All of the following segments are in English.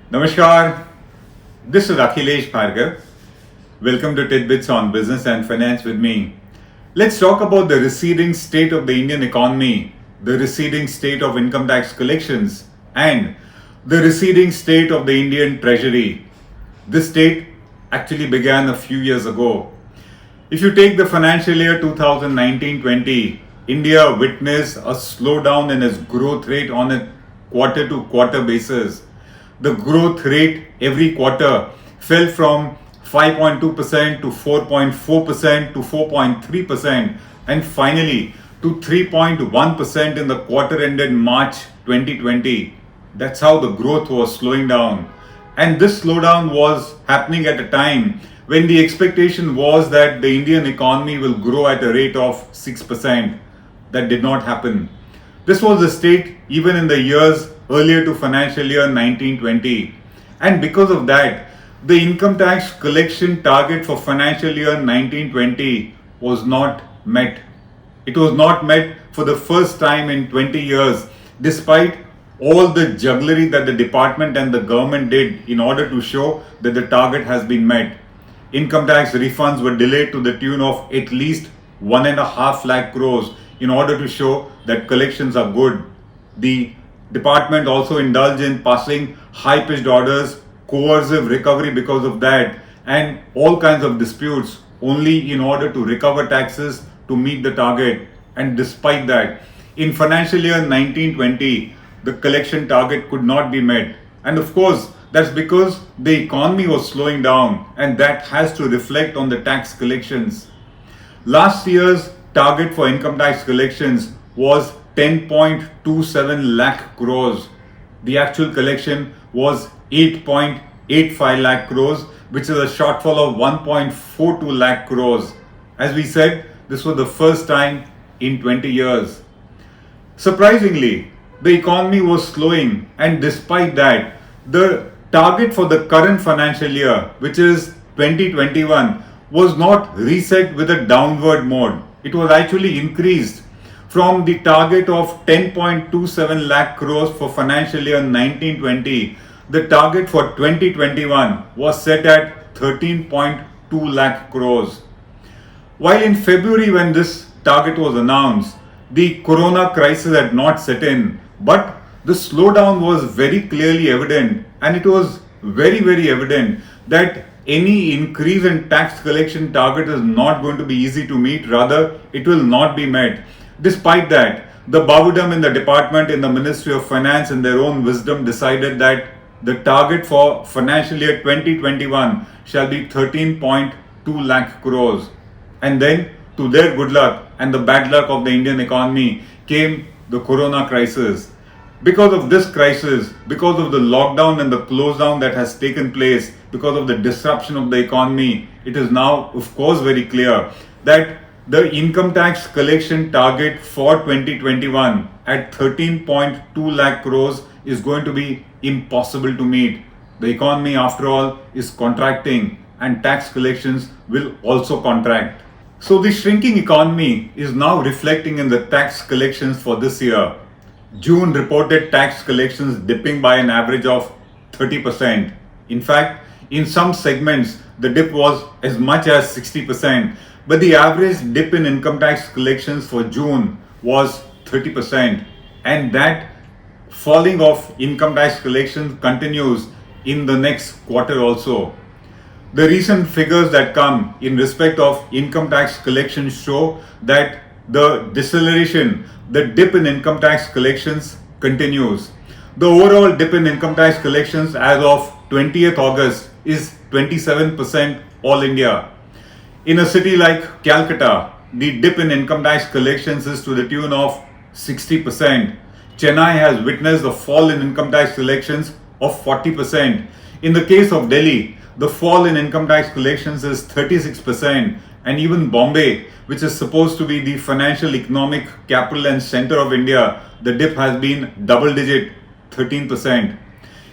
Namaskar, this is Akhilesh Bhargava. Welcome to Tit-Bits on Business and Finance with me. Let's talk about the receding state of the Indian economy, the receding state of income tax collections, and the receding state of the Indian Treasury. This state actually began a few years ago. If you take the financial year 2019-20, India witnessed a slowdown in its growth rate on a quarter to quarter basis. The growth rate every quarter fell from 5.2% to 4.4% to 4.3% and finally to 3.1% in the quarter ended March 2020. That's how the growth was slowing down. And this slowdown was happening at a time when the expectation was that the Indian economy will grow at a rate of 6%. That did not happen. This was the state even in the years earlier to financial year 1920. And because of that, the income tax collection target for financial year 1920 was not met. It was not met for the first time in 20 years, despite all the jugglery that the department and the government did in order to show that the target has been met. Income tax refunds were delayed to the tune of at least 1.5 lakh crores in order to show that collections are good. The department also indulged in passing high-pitched orders, coercive recovery because of that, and all kinds of disputes only in order to recover taxes to meet the target. And despite that, in financial year 1920, the collection target could not be met. And of course, that's because the economy was slowing down, and that has to reflect on the tax collections. Last year's target for income tax collections was 10.27 lakh crores. The actual collection was 8.85 lakh crores, which is a shortfall of 1.42 lakh crores. As we said, this was the first time in 20 years. Surprisingly, the economy was slowing, and despite that, the target for the current financial year, which is 2021, was not reset with a downward mode. It was actually increased from the target of 10.27 lakh crores for financial year 1920. The target for 2021 was set at 13.2 lakh crores. While in February, when this target was announced, the corona crisis had not set in, but the slowdown was very clearly evident, and it was very evident that any increase in tax collection target is not going to be easy to meet, rather it will not be met. Despite that, the Babudam in the department in the Ministry of Finance in their own wisdom decided that the target for financial year 2021 shall be 13.2 lakh crores. And then, to their good luck and the bad luck of the Indian economy, came the corona crisis. Because of this crisis, because of the lockdown and the close down that has taken place, because of the disruption of the economy, it is now, of course, very clear that the income tax collection target for 2021 at 13.2 lakh crores is going to be impossible to meet. The economy, after all, is contracting, and tax collections will also contract. So the shrinking economy is now reflecting in the tax collections for this year. June reported tax collections dipping by an average of 30%. In fact, in some segments, the dip was as much as 60%, but the average dip in income tax collections for June was 30%. And that falling of income tax collections continues in the next quarter also. The recent figures that come in respect of income tax collections show that the deceleration, the dip in income tax collections continues. The overall dip in income tax collections as of 20th August is 27% all India. In a city like Calcutta, the dip in income tax collections is to the tune of 60%. Chennai has witnessed a fall in income tax collections of 40%. In the case of Delhi, the fall in income tax collections is 36%, and even Bombay, which is supposed to be the financial economic capital and center of India, the dip has been double digit, 13%.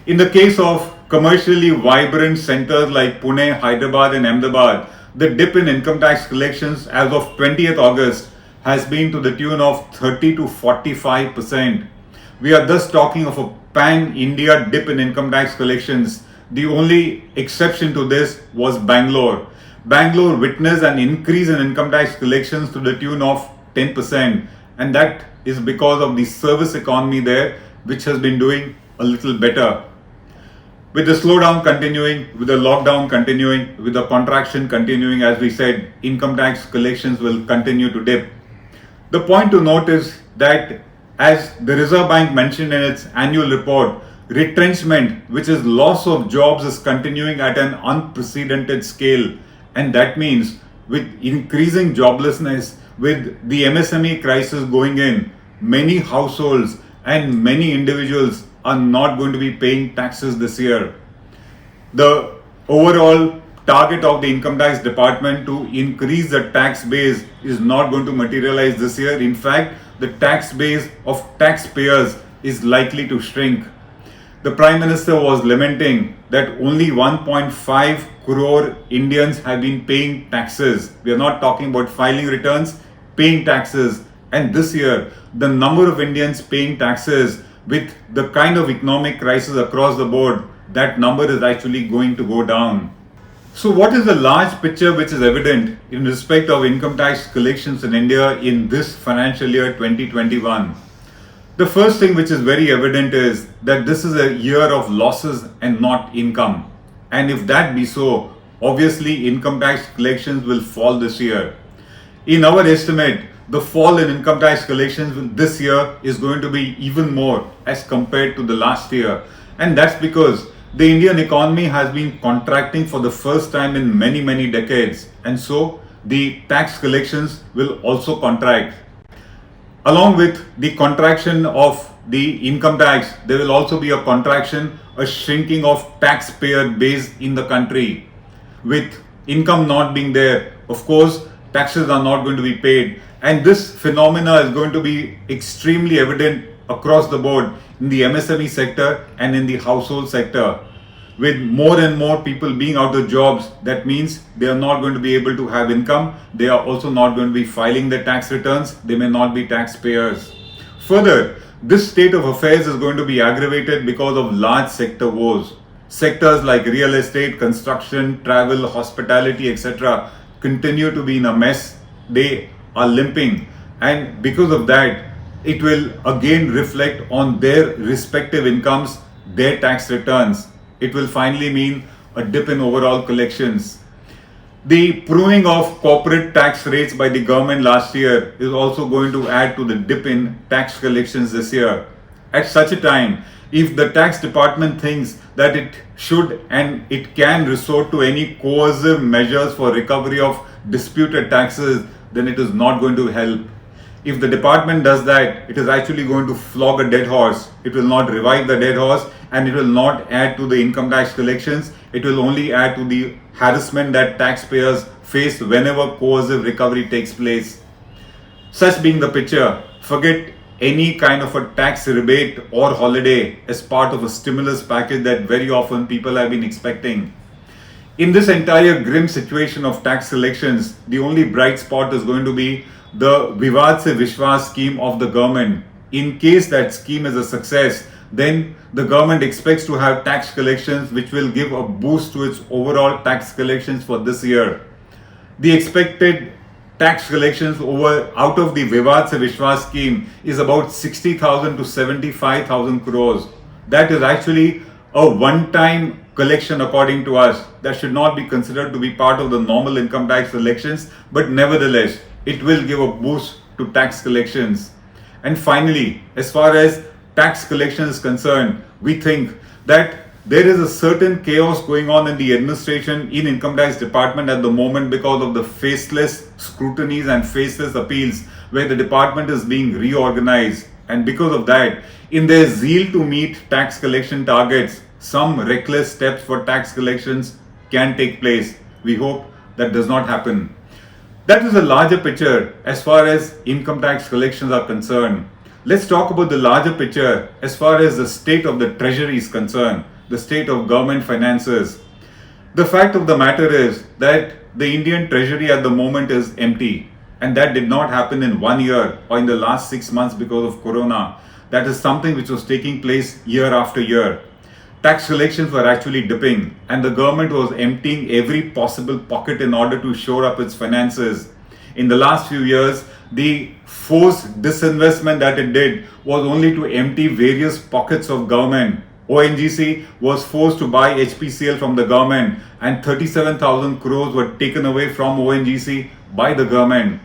In the case of commercially vibrant centers like Pune, Hyderabad and Ahmedabad, the dip in income tax collections as of 20th August has been to the tune of 30 to 45%. We are thus talking of a pan-India dip in income tax collections. The only exception to this was Bangalore. Bangalore witnessed an increase in income tax collections to the tune of 10%, and that is because of the service economy there, which has been doing a little better. With the slowdown continuing, with the lockdown continuing, with the contraction continuing, as we said, income tax collections will continue to dip. The point to note is that, as the Reserve Bank mentioned in its annual report, retrenchment, which is loss of jobs, is continuing at an unprecedented scale. And that means with increasing joblessness, with the MSME crisis going in, many households and many individuals are not going to be paying taxes this year. The overall target of the income tax department to increase the tax base is not going to materialize this year. In fact, the tax base of taxpayers is likely to shrink. The Prime Minister was lamenting that only 1.5 crore Indians have been paying taxes. We are not talking about filing returns, paying taxes. And this year, the number of Indians paying taxes, with the kind of economic crisis across the board, that number is actually going to go down. So what is the large picture which is evident in respect of income tax collections in India in this financial year 2021? The first thing which is very evident is that this is a year of losses and not income. And if that be so, obviously income tax collections will fall this year. In our estimate, the fall in income tax collections this year is going to be even more as compared to the last year. And that's because the Indian economy has been contracting for the first time in many decades. And so the tax collections will also contract. Along with the contraction of the income tax, there will also be a contraction, a shrinking of taxpayer base in the country. With income not being there, of course, taxes are not going to be paid. And this phenomena is going to be extremely evident across the board in the MSME sector and in the household sector. With more and more people being out of jobs, that means they are not going to be able to have income. They are also not going to be filing their tax returns. They may not be taxpayers. Further, this state of affairs is going to be aggravated because of large sector woes. Sectors like real estate, construction, travel, hospitality, etc. continue to be in a mess. They are limping, and because of that, it will again reflect on their respective incomes, their tax returns. It will finally mean a dip in overall collections. The pruning of corporate tax rates by the government last year is also going to add to the dip in tax collections this year. At such a time, if the tax department thinks that it should and it can resort to any coercive measures for recovery of disputed taxes, then it is not going to help. If the department does that, it is actually going to flog a dead horse. It will not revive the dead horse, and it will not add to the income tax collections. It will only add to the harassment that taxpayers face whenever coercive recovery takes place. Such being the picture, forget any kind of a tax rebate or holiday as part of a stimulus package that very often people have been expecting. In this entire grim situation of tax collections, the only bright spot is going to be the Vivad Se Vishwas scheme of the government. In case that scheme is a success, then the government expects to have tax collections which will give a boost to its overall tax collections for this year. The expected tax collections out of the Vivad Se Vishwas scheme is about 60,000 to 75,000 crores. That is actually a one-time collection according to us. That should not be considered to be part of the normal income tax collections, but nevertheless, it will give a boost to tax collections. And finally, as far as tax collection is concerned, we think that there is a certain chaos going on in the administration in income tax department at the moment because of the faceless scrutinies and faceless appeals where the department is being reorganized. And because of that, in their zeal to meet tax collection targets, some reckless steps for tax collections can take place. We hope that does not happen. That is a larger picture as far as income tax collections are concerned. Let's talk about the larger picture as far as the state of the Treasury is concerned, the state of government finances. The fact of the matter is that the Indian Treasury at the moment is empty, and that did not happen in 1 year or in the last 6 months because of Corona. that is something which was taking place year after year. Tax collections were actually dipping and the government was emptying every possible pocket in order to shore up its finances. In the last few years, the forced disinvestment that it did was only to empty various pockets of government. ONGC was forced to buy HPCL from the government and 37,000 crores were taken away from ONGC by the government.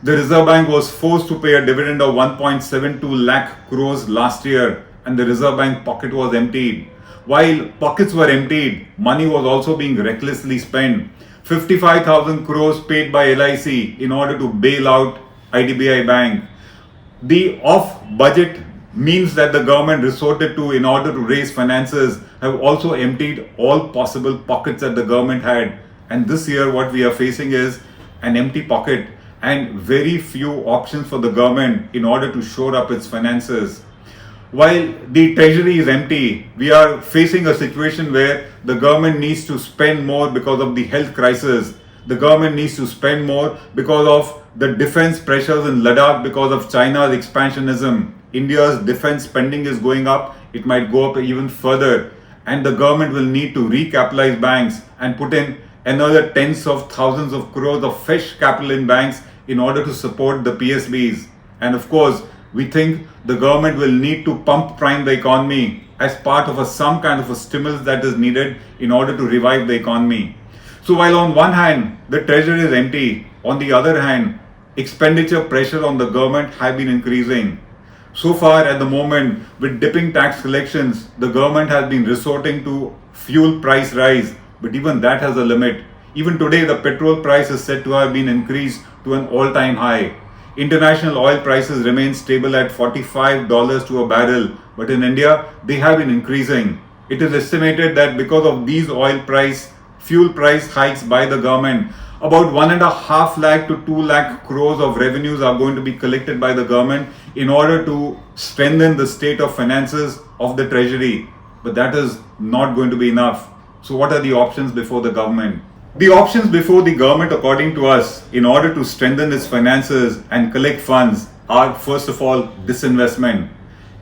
The Reserve Bank was forced to pay a dividend of 1.72 lakh crores last year and the Reserve Bank pocket was emptied. While pockets were emptied, money was also being recklessly spent. 55,000 crores paid by LIC in order to bail out IDBI Bank. The off-budget means that the government resorted to in order to raise finances have also emptied all possible pockets that the government had. And this year what we are facing is an empty pocket and very few options for the government in order to shore up its finances. While the treasury is empty, we are facing a situation where the government needs to spend more because of the health crisis. The government needs to spend more because of the defense pressures in Ladakh because of China's expansionism. India's defense spending is going up. It might go up even further. And the government will need to recapitalize banks and put in another tens of thousands of crores of fresh capital in banks in order to support the PSBs. And of course, we think the government will need to pump prime the economy as part of some kind of a stimulus that is needed in order to revive the economy. So while on one hand, the treasury is empty, on the other hand, expenditure pressure on the government have been increasing. So far at the moment, with dipping tax collections, the government has been resorting to fuel price rise, but even that has a limit. Even today, the petrol price is said to have been increased to an all-time high. International oil prices remain stable at $45 to a barrel, but in India, they have been increasing. It is estimated that because of these fuel price hikes by the government, about 1.5 lakh to 2 lakh crores of revenues are going to be collected by the government in order to strengthen the state of finances of the treasury. But that is not going to be enough. So what are the options before the government? The options before the government, according to us, in order to strengthen its finances and collect funds are, first of all, disinvestment.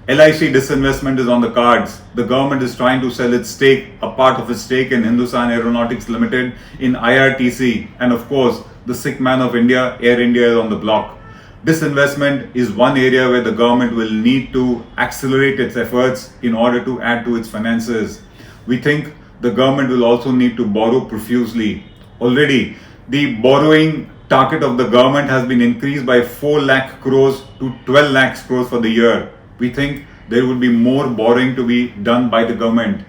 LIC disinvestment is on the cards. The government is trying to sell its stake, a part of its stake in Hindustan Aeronautics Limited in IRTC. And of course, the sick man of India, Air India, is on the block. Disinvestment is one area where the government will need to accelerate its efforts in order to add to its finances. We think the government will also need to borrow profusely. Already, the borrowing target of the government has been increased by 4 lakh crores to 12 lakh crores for the year. We think there will be more borrowing to be done by the government.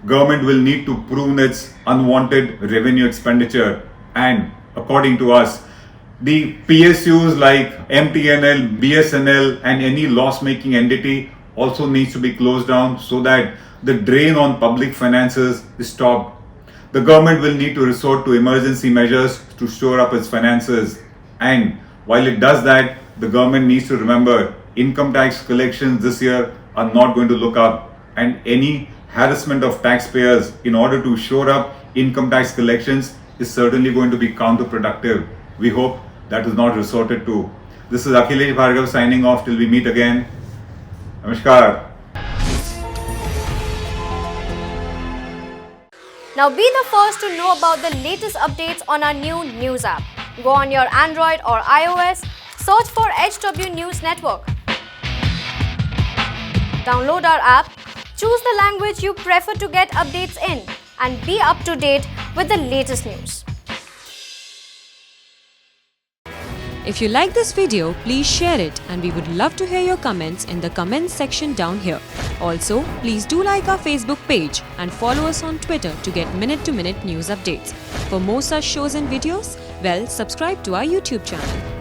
Government will need to prune its unwanted revenue expenditure. And according to us, the PSUs like MTNL, BSNL and any loss-making entity also needs to be closed down so that the drain on public finances is stopped. The government will need to resort to emergency measures to shore up its finances. And while it does that, the government needs to remember income tax collections this year are not going to look up, and any harassment of taxpayers in order to shore up income tax collections is certainly going to be counterproductive. We hope that is not resorted to. This is Akhilesh Bhargava signing off till we meet again. Namaskar. Now be the first to know about the latest updates on our new news app. Go on your Android or iOS, search for HW News Network. Download our app, choose the language you prefer to get updates in, and be up to date with the latest news. If you like this video, please share it, and we would love to hear your comments in the comments section down here. Also, please do like our Facebook page and follow us on Twitter to get minute-to-minute news updates. For more such shows and videos, subscribe to our YouTube channel.